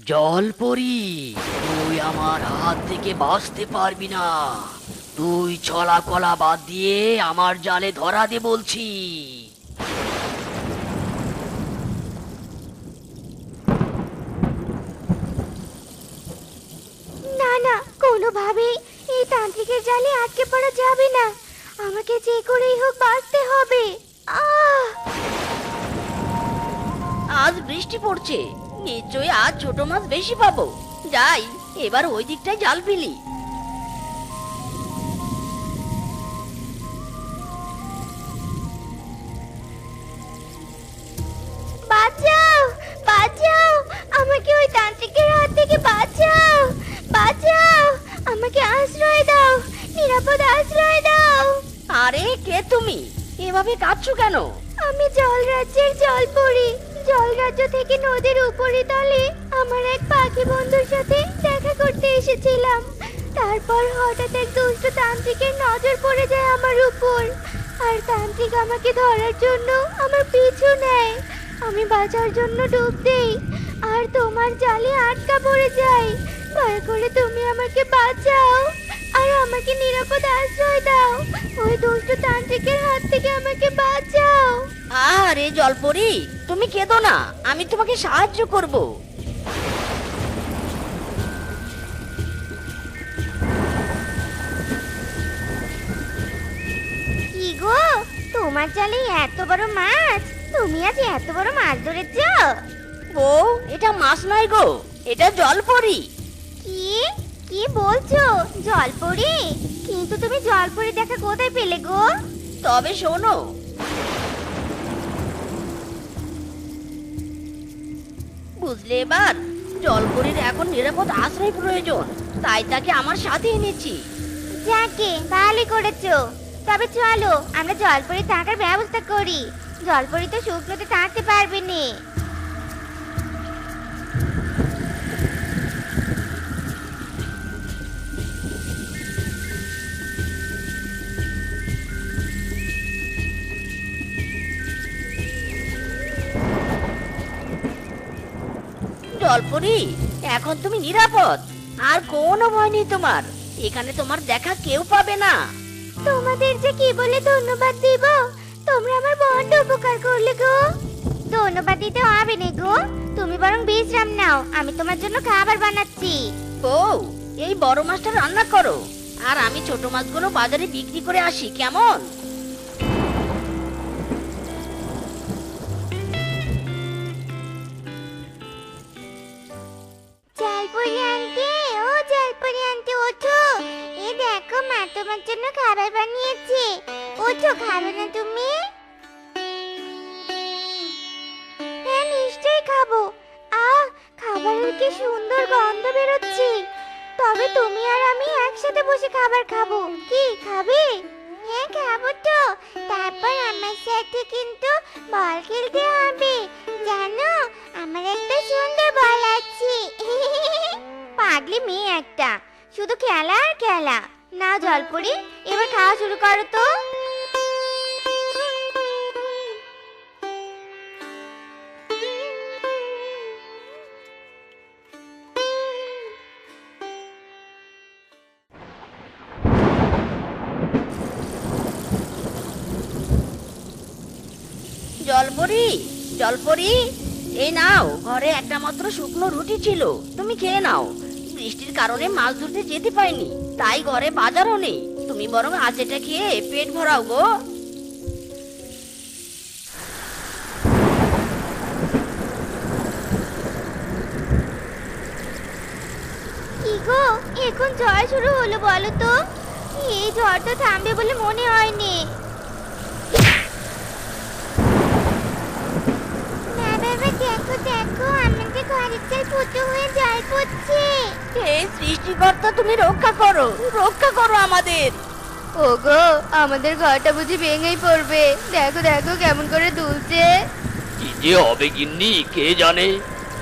জলপরি, তুই আমার হাত থেকে বাঁচতে পারবি না। তুই ছলা কলা বাদ দিয়ে আমার জালে ধরা দে বলছি। না না, কোনোভাবেই এই তান্ত্রিকের জালে আটকে পড়া যাবে না। আমাকে যে করেই হোক বাঁচতে হবে। আহ আজ বৃষ্টি পড়ছে, নিশ্চয়ই আজ ছোট মাছ বেশি পাবো। যাই, এবার ওই দিকটায় জাল ফেলি। বাঁচাও, বাঁচাও, আমাকে ওই তান্ত্রিকের হাত থেকে বাঁচাও, বাঁচাও, আমাকে আশ্রয় দাও, নিরাপদ আশ্রয় দাও। আরে কে তুমি? এভাবে কাঁদছো কেন? আমি জলরাজ্যের জলপরি। জলরাজ্য থেকে নদীর উপরিতলে আমার এক পাখি বন্ধুর সাথে দেখা করতে এসেছিলাম। তারপর হঠাৎ এক দুষ্ট তান্ত্রিকের নজর পড়ে যায় আমার উপর, আর তান্ত্রিক আমাকে ধরার জন্য আমার পিছু নেয়। আমি বাঁচার জন্য ডুব দেই, আর তোমার জালে আটকা পড়ে যাই। দয়া করে তুমি আমাকে বাঁচাও, আর আমাকে নিরাপদ আশ্রয় দাও। ওই দুষ্ট তান্ত্রিকের হাত থেকে আমাকে বাঁচাও। আরে জলপরি, তুমি কেঁদো না, আমি তোমাকে সাহায্য করব। কি গো, তোমার জালে এত বড় মাছ? তুমি আজ এত বড় মাছ ধরেছো? ও, এটা মাছ নয় গো, এটা জলপরি। কি কি বলছো? জলপরি? কিন্তু তুমি জলপরি দেখা কোথায় পেলে গো? তবে শোনো, বুঝলে এবার? জলপরির এখন নিরাপদ আশ্রয় প্রয়োজন, তাই তাকে আমার সাথে এনেছি। যাকে ভালোই করেছো। তবে চলো আমরা জলপরি থাকার ব্যবস্থা করি। জলপরি তো শুকনোতে থাকতে পারবে না। জলপরি, এখন তুমি নিরাপদ, আর কোনো ভয় নেই তোমার। এখানে তোমার দেখা কেউ পাবে না। তোমাদের যে কি বলে ধন্যবাদ দিব। তোমরা আমার বড্ড উপকার করলে গো। ধন্যবাদ দিতে হবে না গো, তুমি বরং বিশ্রাম নাও। আমি তোমার জন্য খাবার বানাচ্ছি। বউ, এই বড় মাছটা রান্না করো, আর আমি ছোট মাছগুলো বাজারে বিক্রি করে আসি, কেমন? জলপরি আন্টি, ও জলপরি আন্টি ওঠো। এই দেখো মা তোমার জন্য খাবার বানিয়েছে। ওঠো, খাবে না তুমি? হ্যাঁ নিশ্চয়ই খাবো। আহ, খাবারের কি সুন্দর গন্ধ বেরোচ্ছে। তবে তুমি আর আমি একসাথে বসে খাবার খাবো। কি খাবে? হ্যাঁ খাবো তো। তারপর আমার সাথে কিন্তু বল খেলতে হবে। জানো, আমার একটা সুন্দর বল আছে। পাগলি মেয়ে একটা, শুধু খেলা আর খেলা। না জলপরি, এবার খাওয়া শুরু করো তো। জলপরি, জলপরি, এই নাও, ঘরে একটা মাত্র শুকনো রুটি ছিল, তুমি খেয়ে নাও। বৃষ্টির কারণে মাছ ধরতে যেতে পাইনি, তাই ঘরে বাজারও নেই। তুমি বরং আজ এটা খেয়ে পেট ভরাও গো। কি গো, এখন ঝড় শুরু হলো বলো তো? এই ঝড় তো থামবে বলে মনে হয়নি। মা বাবা দেখো দেখো, আমাদের ঘরের চাল ফুটো হয়ে জল পড়ছে। হে সৃষ্টিকর্তা, তুমি রক্ষা করো, রক্ষা করো আমাদের। ওগো, আমাদের ঘরটা বুঝি ভেঙেই পড়বে। দেখো দেখো কেমন করে দুলছে। কি যে হবে গিন্নি কে জানে।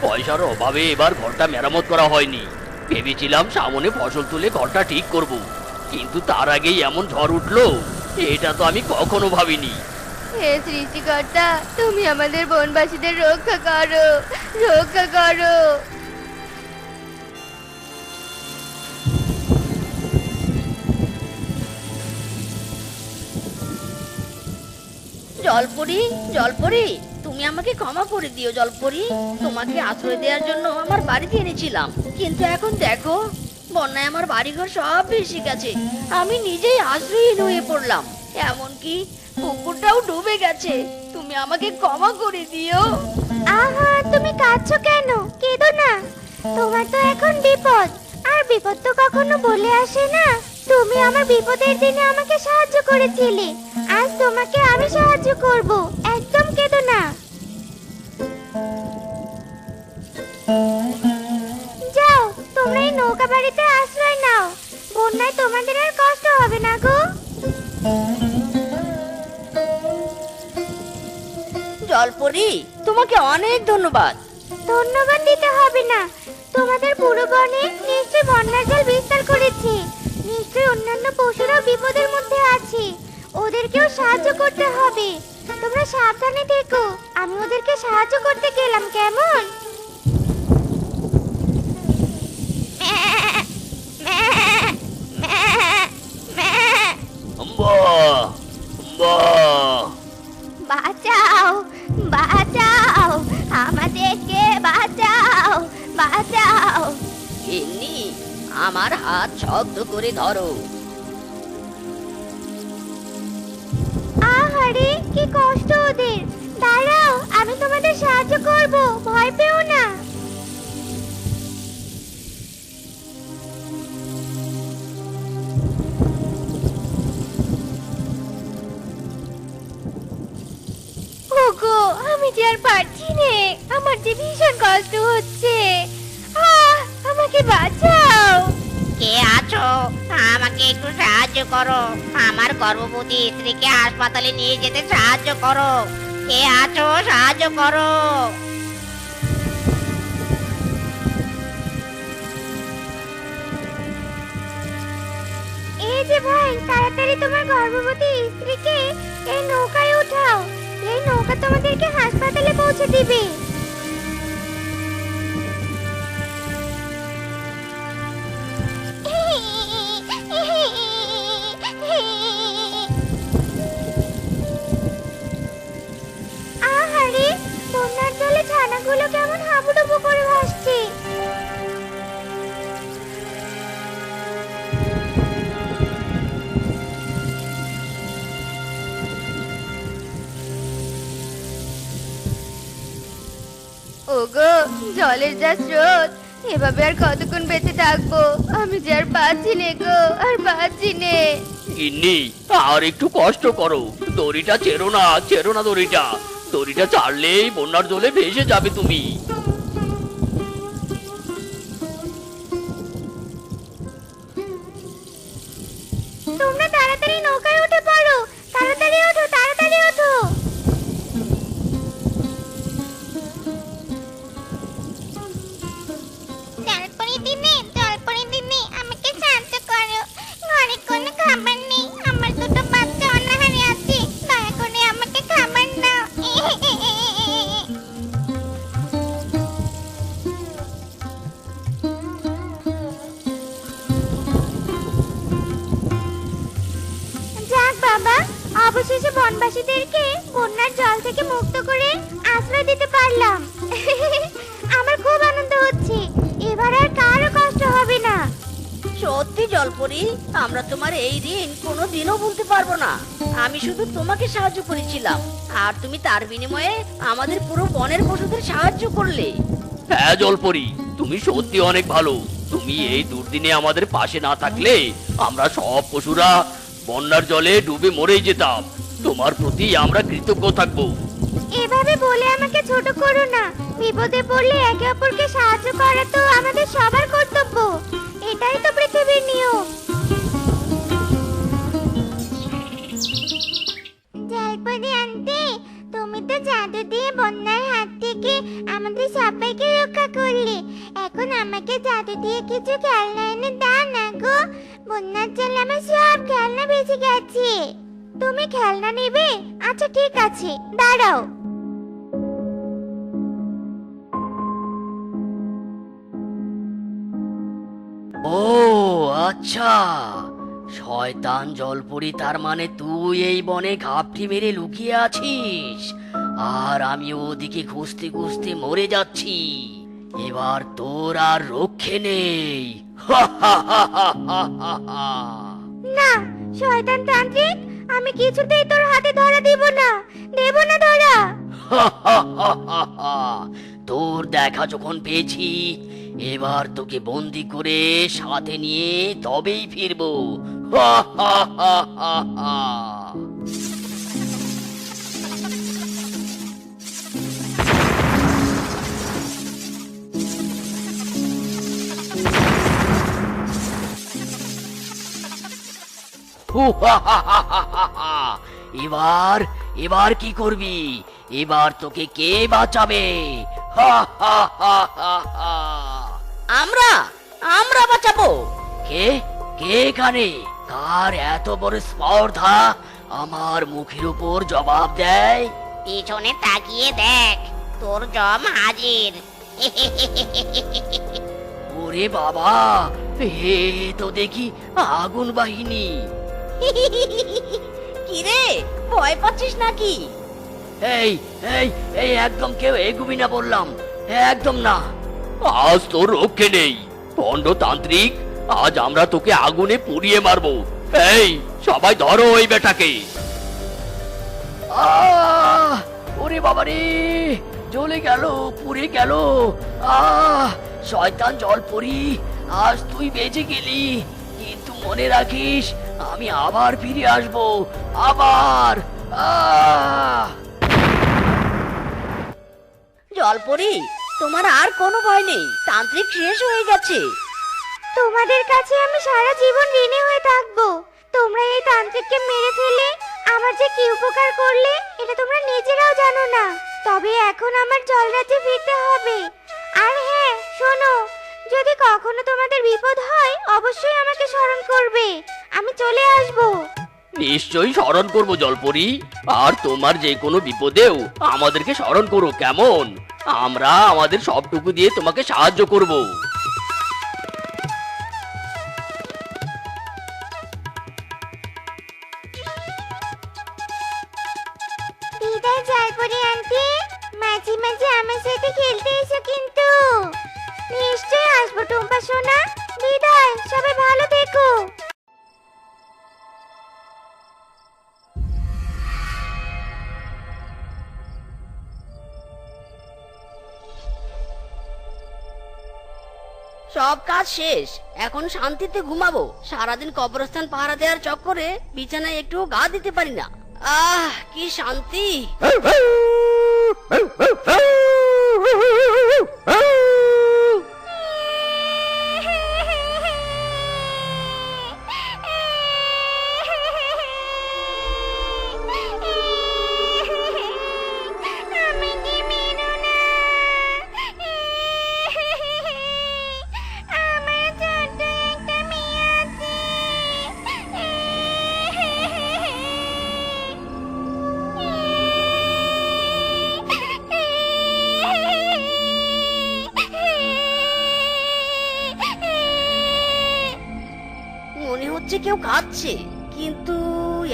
পয়সার অভাবে এবার ঘরটা মেরামত করা হয়নি। ভেবেছিলাম সামনে ফসল তুলে ঘরটা ঠিক করব, কিন্তু তার আগেই এমন ঝড় উঠলো, এটা তো আমি কখনো ভাবিনি। হে সৃষ্টিকর্তা, তুমি আমাদের বনবাসীদের রক্ষা করো, রক্ষা করো। জলপরি, জলপরি, তুমি আমাকে ক্ষমা করে দিও জলপরি। তোমাকে আশ্রয় দেওয়ার জন্য আমার বাড়িতে এনেছিলাম, কিন্তু এখন দেখো বন্যায় আমার বাড়িঘর সব ভেসে গেছে। আমি নিজেই আশ্রয়হীন হয়ে পড়লাম, এমনকি পুকুরটাও ডুবে গেছে। তুমি আমাকে ক্ষমা করে দিও। আহা, তুমি কাঁদছো কেন? কেঁদো না। তোমার তো এখন বিপদ, আর বিপদ তো কখনো বলে আসে না। তুমি আমার বিপদের দিনে আমাকে সাহায্য করেছিলে, আজ তোমাকে আমি সাহায্য করব। একদম কেঁদো না। যাও, তোমরা এই নৌকা বাড়িতে আশ্রয় নাও। বন্যায় তোমাদের আর কষ্ট হবে না গো। জলপরি, তোমাকে অনেক ধন্যবাদ। ধন্যবাদ দিতে হবে না। তোমাদের পুরো বনে নিশ্চয়ই বন্যার জল বিস্তার করেছে। নিশ্চয়ই অন্যান্য পশুরাও বিপদের মধ্যে আছে, ওদেরকেও সাহায্য করতে হবে। তোমরা সাবধানে থেকো, আমি ওদেরকে সাহায্য করতে গেলাম, কেমন? আম্মা, আম্মা। বাঁচাও, বাঁচাও, আমাদেরকে বাঁচাও, বাঁচাও। গিন্নি, আমার হাত শক্ত করে ধরো। আহারে, কি কষ্ট ওদের। দাঁড়াও, আমি তোমাদের সাহায্য করব, ভয় পেও না। ওগো, আমি যে আর পারছি নে, আমার যে ভীষণ কষ্ট হচ্ছে। আমাকে বাঁচাও। কে আছো? আমাকে একটু সাহায্য করো। আমার গর্ভবতী স্ত্রীকে হাসপাতালে নিয়ে যেতে সাহায্য করো। কে আছো? সাহায্য করো। এই যে ভাই, তাড়াতাড়ি তোমার গর্ভবতী স্ত্রীকে এই নৌকায় উঠাও। এই নৌকা তোমাদেরকে হাসপাতালে পৌঁছে দিবে। আহারে, বন্যার জলে ছানাগুলো কেমন হাবুডুবু করে ভাসছে। ওগো, জলের যা স্রোত, এভাবে আর কতক্ষণ বেঁচে থাকবো? আমি যে আর পাচ্ছি নে গো, আর পাচ্ছি নে। গিন্নি, আর একটু কষ্ট করো। দড়িটা ছেড়ো না, ছেড়ো না দড়িটা। দড়িটা ছাড়লেই বন্যার জলে ভেসে যাবে তুমি। তোমরা তাড়াতাড়ি নৌকায় উঠে পড়ো। তাড়াতাড়ি ওঠো, তাড়াতাড়ি ওঠো। জলপরি দিদি, আমাকে সাহায্য করো। ঘরে কোনো খাবার নেই, আমার দুটো বাচ্চা অনাহারে আছে। দয়া করে আমাকে খাবার দাও। যাক বাবা, অবশেষে বনবাসীদেরকে বন্যার জল থেকে মুক্ত করে আশ্রয় দিতে পারলাম। আমার খুব আনন্দ হচ্ছে, এবার আর কারো কষ্ট হবে না। সত্যি জলপরি, আমরা তোমার এই ঋণ কোনোদিনও ভুলতে পারবো না। আমি শুধু তোমাকে সাহায্য করেছিলাম, আর তুমি তার বিনিময়ে আমাদের পুরো বনের পশুদের সাহায্য করলে। হ্যাঁ জলপরি, তুমি সত্যি অনেক ভালো। তুমি এই দুর্দিনে আমাদের পাশে না থাকলে আমরা সব পশুরা বন্যার জলে ডুবে মরেই যেতাম। তোমার প্রতি আমরা কৃতজ্ঞ থাকবো। এভাবে বলে আমাকে ছোট করো না। বিপদে পড়লে একে অপরকে সাহায্য করা তো আমাদের সবার কর্তব্য। এটাই তো পৃথিবীর নিয়ম। জলপরি আন্টি, তুমি তো জাদু দিয়ে বন্যার হাত থেকে আমাদের সবাইকে রক্ষা করলে। এখন আমাকে জাদু দিয়ে কিছু খেলনা এনে দাও না গো। বন্যার জলে আমার সব খেলনা ভেসে গেছে। তুমি খেলনা নেবে? আচ্ছা ঠিক আছে, দাঁড়াও। ও আচ্ছা, শয়তান জলপরি, তার মানে তুই এই বনে ঘাপটি মেরে লুকিয়ে আছিস, আর আমি ওদিকে খুঁজতে খুঁজতে মরে যাচ্ছি। এবার তোর আর রক্ষে নেই। না শয়তান তান্ত্রিক, আমি কিছুতেই তোর হাতে ধরা দেব না, দেব না ধরা। তোর দেখা যখন পেয়েছি, এবার তোকে বন্দি করে সাথে নিয়ে তবেই ফিরবো। এবার এবার কি করবি? এবার তোকে কে বাঁচাবে? আমরা আমরা বাঁচাবো। কে কে এখানে? কার এত বড় স্পর্ধা আমার মুখের উপর জবাব দেয়? পিছনে তাকিয়ে দেখ, তোর জম হাজির। ওরে বাবা, হে তো দেখি আগুন বাহিনী। কিরে, ভয় পাচ্ছিস নাকি? এই এই এই একদম কেউ এগুবি না বললাম, একদম না। আজ তোর রক্ষে নেই পণ্ডতান্ত্রিক, আজ আমরা তোকে আগুনে পুড়িয়ে মারবো। এই সবাই ধরো ওই বেটাকে। ওরে বাবা রে, জ্বলে গেল, পুড়ে গেল। শয়তান জলপরি, আজ তুই বেঁচে গেলি, কিন্তু মনে রাখিস আমি আবার ফিরে আসবো, আবার। জলপরি, তোমার আর কোনো ভয় নেই, তান্ত্রিক শেষ হয়ে গেছে। তোমাদের কাছে আমি সারা জীবন ঋণী হয়ে থাকবো। তোমরা এই তান্ত্রিককে মেরে ফেলে আমার যে কি উপকার করলে এটা তোমরা নিজেরাও জানো না। তবে এখন আমার জলরাজ্যে ফিরতে হবে। আর হ্যাঁ শোনো, যদি কখনো তোমাদের বিপদ হয় অবশ্যই আমাকে স্মরণ করবে, আমি চলে আসবো। নিশ্চয়ই স্মরণ করবো জলপরি, আর তোমার যে কোনো বিপদেও আমাদেরকে স্মরণ করো, কেমন? আমরা আমাদের সবটুকু দিয়ে তোমাকে সাহায্য করব। বিদায় জলপরি আন্টি, মাঝে মাঝে আমার সাথে খেলতে এসো কিন্তু। নিশ্চয়ই আসবো টুম্পা সোনা। বিদায়, সবাই ভালো থেকো। সব কাজ শেষ, এখন শান্তিতে ঘুমাবো। সারাদিন কবরস্থান পাহারা দেওয়ার চক্করে বিছানায় একটু গা দিতে পারি না। কি শান্তি। আমাকে মেরো না। আমার ছোট্ট একটা মেয়ে আছে। মনে হচ্ছে কেউ কাঁদছে, কিন্তু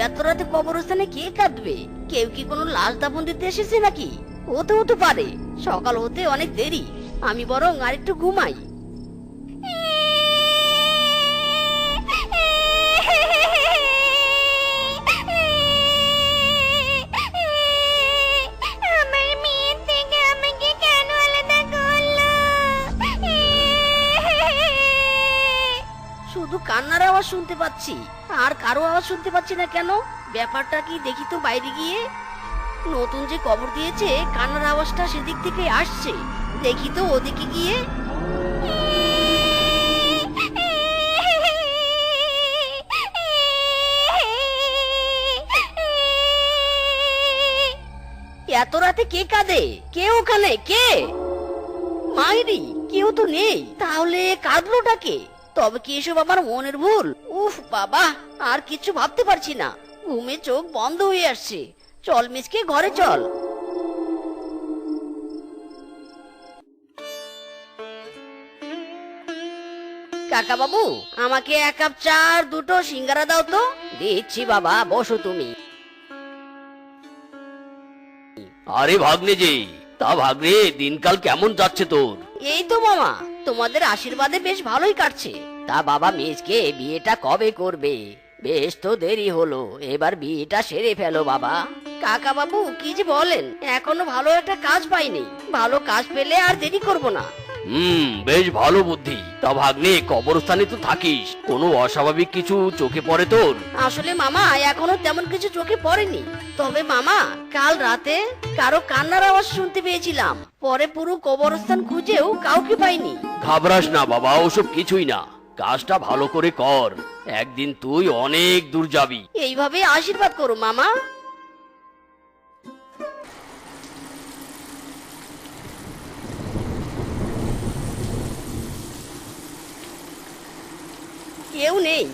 এত রাতে কবরস্থানে কে কাঁদবে? কেউ কি কোনো লাশ দাফন দিতে এসেছে নাকি? হতে হতে পারে, সকাল হতে অনেক দেরি, আমি বরং আরেকটু ঘুমাই। আমার মেয়ের থেকে আমাকে কেন আলাদা করলো? শুধু কান্নার আওয়াজ শুনতে পাচ্ছি, আর কারো আওয়াজ শুনতে পাচ্ছি না কেন? ব্যাপারটা কি দেখি তো বাইরে গিয়ে। নতুন যে কবর দিয়েছে, কান্নার আওয়াজটা সেদিক থেকে আসছে, দেখি তো ওদিকে গিয়ে। এত রাতে কে কাঁদে? কে ওখানে? কে? মাইরি, কেউ তো নেই, তাহলে কাঁদলোটা কে? তবে কি এসব আমার মনের ভুল? উফ বাবা, আর কিছু ভাবতে পারছি না, ঘুমে চোখ বন্ধ হয়ে আসছে। চল মিসকে, ঘরে চল। কাকা বাবু, আমাকে 1 কাপ চা আর 2টো সিঙ্গারা দাও তো। দিচ্ছি বাবা, বসো তুমি। আরে ভাগ্নে যে, তা ভাগ্নে দিনকাল কেমন যাচ্ছে তোর? এই তো মামা, তোমাদের আশীর্বাদে বেশ ভালোই কাটছে। তা বাবা মেজকে বিয়েটা কবে করবে? বেশ তো দেরি হলো, এবার বিয়েটা সেরে ফেলো বাবা। কাকা বাবু কি যে বলেন, এখনো ভালো একটা কাজ পাইনি। ভালো কাজ পেলে আর দেরি করব না। বেশ ভালো বুদ্ধি। তা ভাগ্নে কবরস্থানে তো থাকিস, কোনো অস্বাভাবিক কিছু চোখে পড়ে তোর? আসলে মামা এখনো তেমন কিছু চোখে পড়েনি। তবে মামা, কাল রাতে কারো কান্নার আওয়াজ শুনতে পেয়েছিলাম। পরে পুরো কবরস্থান খুঁজেও কাউকে পাইনি। ঘাবড়াস না বাবা, ওসব কিছুই না। কাজটা ভালো করে কর, একদিন তুই অনেক দূর যাবি। এইভাবে আশীর্বাদ করো মামা। কেউ নেই,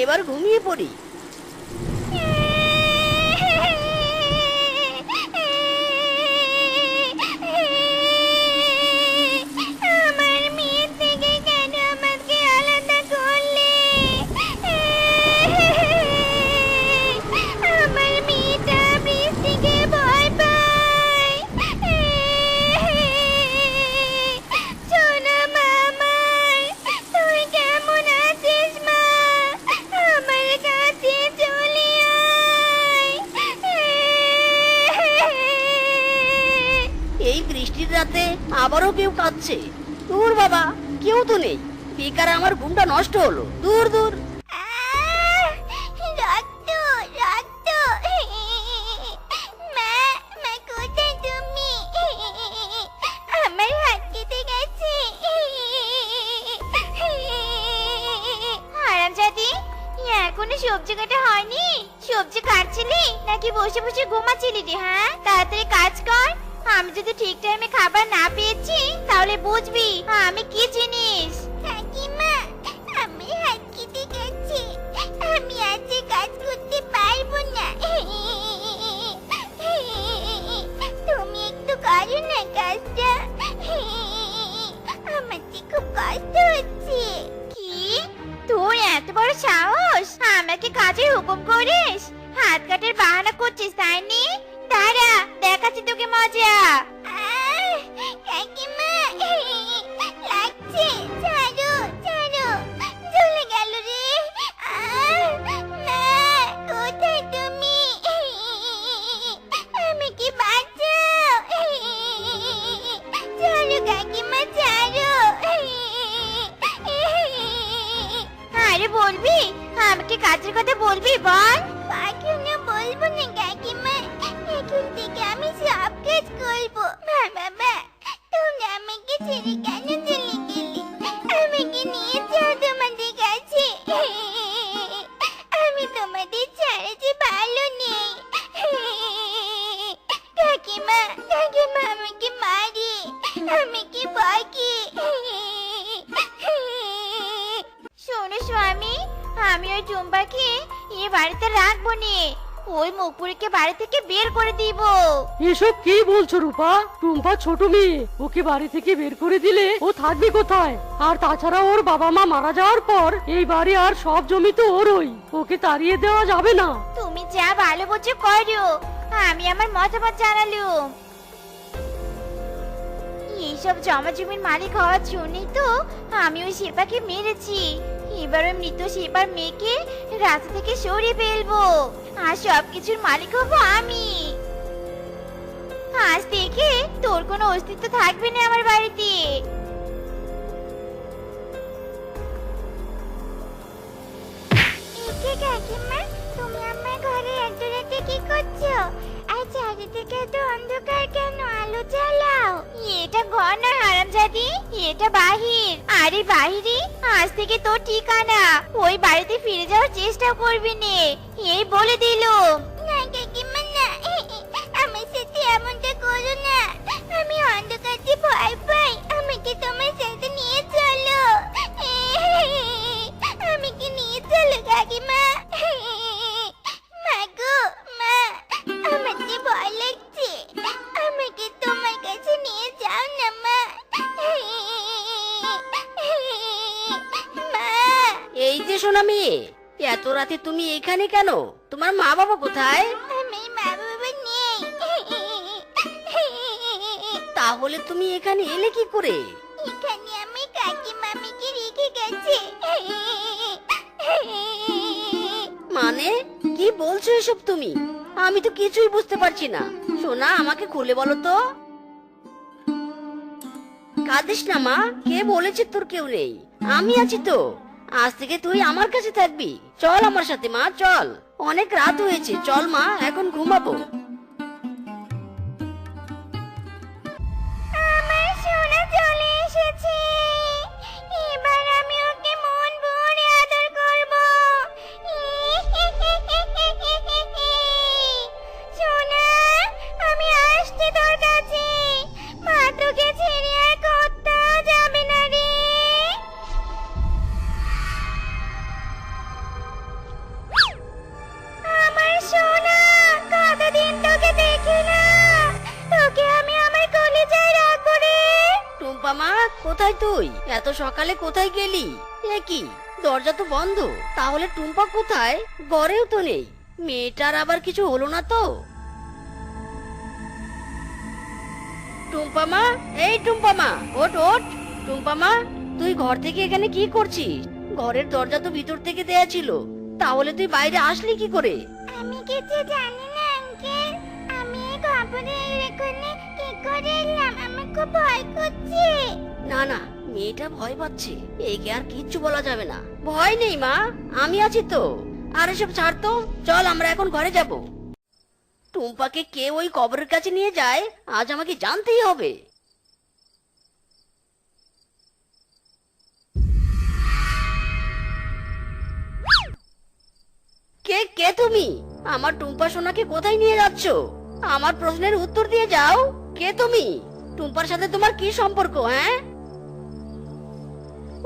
এবার ঘুমিয়ে পড়ি। আমার মেয়ের থেকে কেন আমাকে আলাদা করলে? আমার মেয়েটা বৃষ্টিকে ভয় পায়। সোনা মামা, তুই কেমন আছিস মা? আমার কাছে চলে আয়। এই বৃষ্টির রাতে আবারও কেউ কাঁদছে। দূর বাবা, কেউ তো নেই। বেকার আমার ঘুমটা নষ্ট হলো। দূর দূর। রক্ত, রক্ত। মা, মা কোথায় তুমি? আমার হাত কেটে গেছে। হারামজাদি, এখনো সবজি কাটা হয়নি? সবজি কাটছিলি নাকি বসে বসে ঘুমাচ্ছিলি রে? হ্যাঁ, তাড়াতাড়ি কাজ কর। আমি যদি ঠিক টাইমে খাবার না পেয়েছি তাহলে বুঝবি আমি কি জিনিস। কাকিমা, আমি হাত কেটে গেছে। আমি আজ কাজ করতে পারবো না। তুমি একটু করো না কাজটা। আমার যে খুব কষ্ট হচ্ছে। কি? তুই এত বড় সাহস আমাকে কাজে হুকুম করিস? হাত কাটার বাহানা করছিস তাই নি? দাঁড়া, দেখাচ্ছি তোকে মজা। কাকিমা, লাগছে। ছাড়ো, ছাড়ো। চলে গেল রে। মা, কোথায় তুমি? আমাকে বাঁচাও। ছাড়ো কাকিমা, ছাড়ো। আরে বলবি, আমাকে কাজের কথা বলবি? বল। কেন বলবো না কাকিমা, এখন থেকে আমি সব কাজ করবো। বাবা, তুমি আমাকে ছেড়ে কেন চলে গেলে? আমাকে নিয়ে যাও তোমাদের কাছে। আমি তোমাদের ছাড়া যে ভালো নেই। কাকিমা, কাকিমা আমাকে মারে, আমাকে বকে। শোনো স্বামী, আমি ওই টুম্পাকে এ বাড়িতে রাখবো নে। ওই মুখপুরীকে বাড়ি থেকে বের করে দিব। এসব কি বলছো রূপা? টুম্পা ছোট মেয়ে, ওকে বাড়ি থেকে বের করে দিলে ও থাকবে কোথায়? আর তাছাড়া ওর বাবা মা মারা যাওয়ার পর এই বাড়ি আর সব জমি তো ওরই, ওকে তাড়িয়ে দেওয়া যাবে না। তুমি যা ভালো বুঝো করো, আমি আমার মতামত জানালুম। এইসব জমা জমির মালিক হওয়ার জন্যই তো আমি ওই শিল্পাকে মেরেছি। এবার ওই মৃত শিল্পার মেয়েকে রাস্তা থেকে সরিয়ে ফেলবো, আর সবকিছুর মালিক হবো আমি। আজ থেকে তোর কোনো অস্তিত্ব থাকবে না আমার বাড়িতে। কাকিমা, তুমি আমার ঘরে এত রাতে কি করছো? আর চারিদিকে তো অন্ধকার কেন? আলো জ্বালাও। এটা ঘর না হারামজাদি, এটা বাহির। আরে বাহিরে আজ থেকে তোর ঠিকানা। ওই বাড়িতে ফিরে যাওয়ার চেষ্টা করবি নে, এই বলে দিলুম। না কাকিমা না, আমার সাথে এমনটা করো না। আমি অন্ধকারে ভয় পাই, আমাকে তোমার সাথে নিয়ে চলো। আমাকে নিয়ে চলো কাকিমা। মা গো মা, আমার যে ভয় লাগছে, আমাকে তোমার কাছে নিয়ে যাও না মা। মা, সোনা মেয়ে, এত রাতে তুমি এখানে কেন? তোমার মা বাবা কোথায়? আমি মা বাবা নেই। তাহলে তুমি এখানে এলে কি করে? এখানে আমি কাকি মামিকে রেখে গেছে। মানে কি বলছো এসব তুমি? আমি তো কিছুই বুঝতে পারছি না। সোনা, আমাকে খুলে বলো তো। কাঁদিস না মা, কে বলেছে তোর কেউ নেই? আমি আছি তো। আজ থেকে তুই আমার কাছে থাকবি। চল আমার সাথে মা, চল। অনেক রাত হয়েছে, চল মা, এখন ঘুমাবো। আমার সোনা চলে এসেছে। এবার আমি ওকে মন ভরে আদর করব। সোনা, আমি আসছি তোর কাছে। মা তোকে ছেড়ে আর কোথাও যাবে না রে। আমার সোনা, কতদিন তোকে দেখি না। তোকে আমি আমার কলিজায় রাখবো রে। টুম্পা মা, কোথায় তুই? এত সকালে কোথায় গেলি? এ কি, দরজা তো বন্ধ। তাহলে টুম্পা কোথায়? ঘরেও তো নেই। মেয়েটার আবার কিছু হলো না তো? টুম্পা মা, এই টুম্পা মা, ওঠ ওঠ। টুম্পা মা, তুই ঘর থেকে এখানে কি করছিস? ঘরের দরজা তো ভিতর থেকে দেয়া ছিল, তাহলে তুই বাইরে আসলি কি করে? আমি কিছু জানি না আঙ্কেল। আমি এই খবরের এখানে কি করে এলাম? আমার খুব ভয় করছে। না না, মেয়েটা ভয় পাচ্ছে। একে আর কিচ্ছু বলা যাবে না। ভয় নেই মা, আমি আছি তো। আর এসব ছাড় তো, চল আমরা এখন ঘরে যাব। টুম্পাকে কে ওই কবরের কাছে নিয়ে যায় আজ আমাকে জানতেই হবে। কে কে তুমি? আমার টুম্পা সোনাকে কোথায় নিয়ে যাচ্ছ? আমার প্রশ্নের উত্তর দিয়ে যাও। কে তুমি? টুম্পার সাথে তোমার কি সম্পর্ক? হ্যাঁ,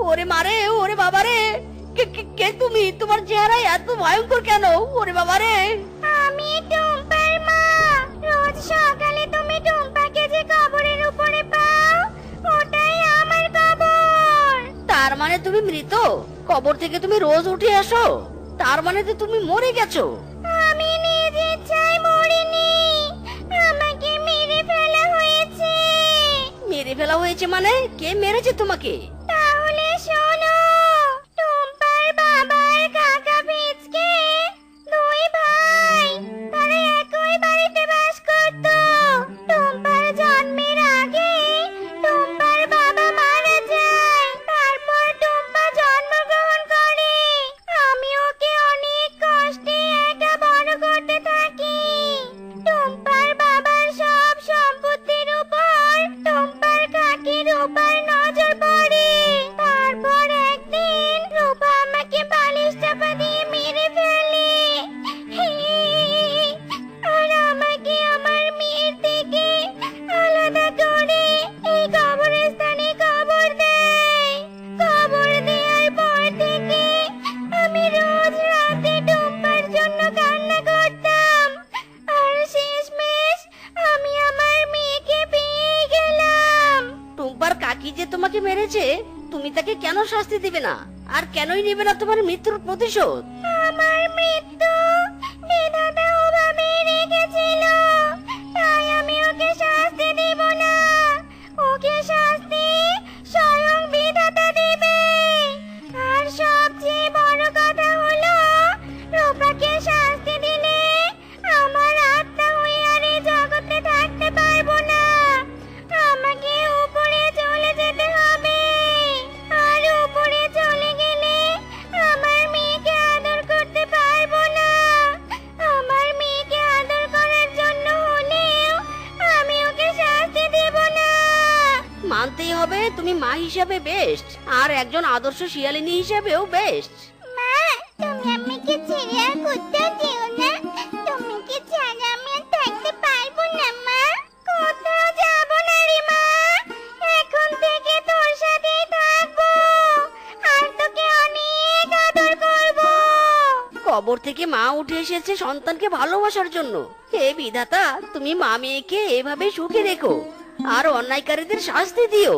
ওরে মারে, ওরে বাবারে, কে কে কে তুমি? তোমার চেহারা এত ভয়ঙ্কর কেন? ওরে বাবারে। আমি টুম্পার মা। রোজ সকালে তুমি টুম্পাকে যে কবরের উপরে পাও, ওটাই আমার কবর। তার মানে তুমি মৃত? কবর থেকে তুমি রোজ উঠে আসো? তার মানে তো তুমি মরে গেছো। আমি নিজ ইচ্ছায় মরিনি। আমাকে মেরে ফেলা হয়েছে। মেরে ফেলা হয়েছে মানে? কে মেরেছে তোমাকে? তাহলে শোনো, টুম্পার বাবার কাকা পিচকে দুই ভাই, তারা একই বাড়িতে বাস করত। টুম্পার জন্মের আগে টুম্পার বাবা মারা যায়। তারপর টুম্পা জন্মগ্রহণ করে। আমি ওকে অনেক কষ্টে একা বড় করতে থাকি। টুম্পার বাবার সব সম্পত্তির উপর টুম্পার কাকির উপর নজর পড়ে। তারপর একদিন রূপা আমাকে বালিশ চাপা দিয়ে মেরে ফেলে। আর আমাকে আমার মেয়ের থেকে আলাদা করে এই কবরস্থানে কবর দেয়। কবর দেওয়ার পর থেকে আমি রোজ রাতে টুম্পার জন্য কান্না করতাম। আর শেষমেশ আমি আমার মেয়েকে পেয়ে গেলাম। টুম্পার কাকি যে তোমাকে মেরেছে, তুমি তাকে কেন শাস্তি দিবে না? আর কেনই নেবে না তোমার মৃত্যুর প্রতিশোধ? আমার মৃত্যু বিধাতা ওভাবেই রেখেছিল, তাই আমি ওকে শাস্তি দেব না। ওকে শাস্তি স্বয়ং বিধাতা দেবে। আর সবচেয়ে বড় কথা হলো, রূপাকে শাস্তি দিলে আমার আত্মা হয়ে আর এই জগতে থাকতে পারবো না। আমাকে উপরে চলে যেতে হবে। আর উপরে চলে গেলে আমার মেয়েকে আদর করতে পারবো না। আমার মেয়েকে আদর করার জন্য হলেও আমি ওকে শাস্তি দেব না। মানতেই হবে তুমি মা হিসাবে বেস্ট, আর একজন আদর্শ শিয়ালিনী হিসেবেও বেস্ট। মা, তুমি আমাকে ছেড়ে আর কোথাও যেও না। তুমি কি ছাড়া আমি আর থাকতে পারবো না মা। কোথাও যাবো না রে মা। এখন থেকে তোর সাথেই থাকবো। আর তোকে অনেক আদর করবো। কবর থেকে মা উঠে এসেছে সন্তানকে ভালোবাসার জন্য। হে বিধাতা, তুমি মা মেয়েকে এভাবে সুখে রেখো আর অন্যায়কারীদের শাস্তি দিও।